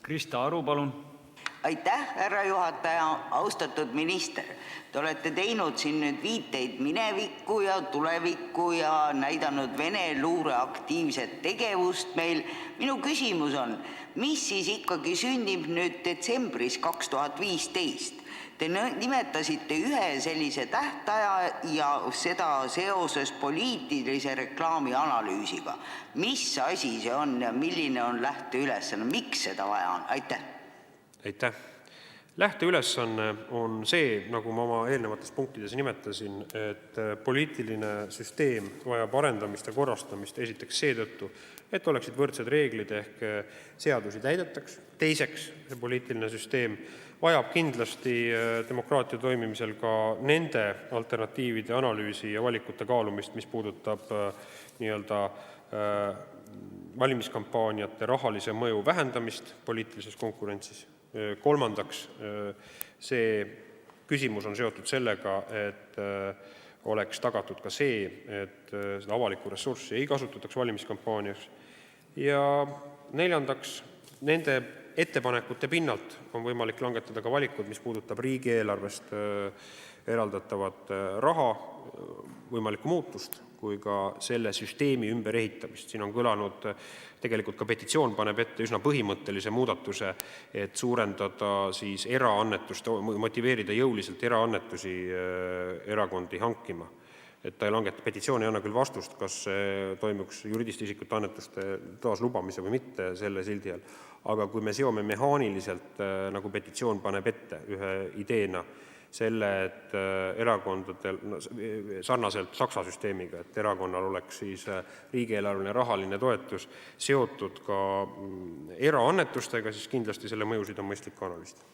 Krista Aru, palun! Aitäh, härra juhataja! Austatud minister! Te olete teinud siin nüüd viiteid minevikku ja tulevikku ja näidanud Vene luure aktiivset tegevust meil. Minu küsimus on, mis siis ikkagi sünnib nüüd detsembris 2015? Te nimetasite ühe sellise tähtaja ja seda seoses poliitilise reklaami analüüsiga. Mis asi see on ja milline on lähteülesanne? Miks seda vaja on? Aitäh! Lähteülesanne on see, nagu ma oma eelnevates punktides nimetasin, et poliitiline süsteem vajab arendamist ja korrastamist esiteks seetõttu, et oleksid võrdsed reeglid ehk seadusi täidetaks. Teiseks, see poliitiline süsteem vajab kindlasti demokraatia toimimisel ka nende alternatiivide analüüsi ja valikute kaalumist, mis puudutab valimiskampaaniate rahalise mõju vähendamist poliitilises konkurentsis. Kolmandaks, see küsimus on seotud sellega, et oleks tagatud ka see, et seda avalikku ressurssi ei kasutataks valimiskampaaniaks. Ja neljandaks, nende ettepanekute pinnalt on võimalik langetada ka valikud, mis puudutab riigieelarvest eraldatavat raha võimalikku muutust kui ka selle süsteemi ümberehitamist. Siin on kõlanud, tegelikult ka petitsioon paneb ette üsna põhimõttelise muudatuse, et suurendada siis motiveerida jõuliselt eraannetusi erakondi hankima. Et ta ei langeta, petitsioon ei anna küll vastust, kas toimuks juriidiliste isikute annetuste taaslubamise või mitte selle sildi all, aga kui me seome mehaaniliselt, nagu petitsioon paneb ette ühe ideena, selle, et erakondadel, sarnaselt Saksa süsteemiga, et erakonnal oleks siis riigieelarveline rahaline toetus seotud ka eraannetustega, siis kindlasti selle mõjusid on mõistlik analüüsida.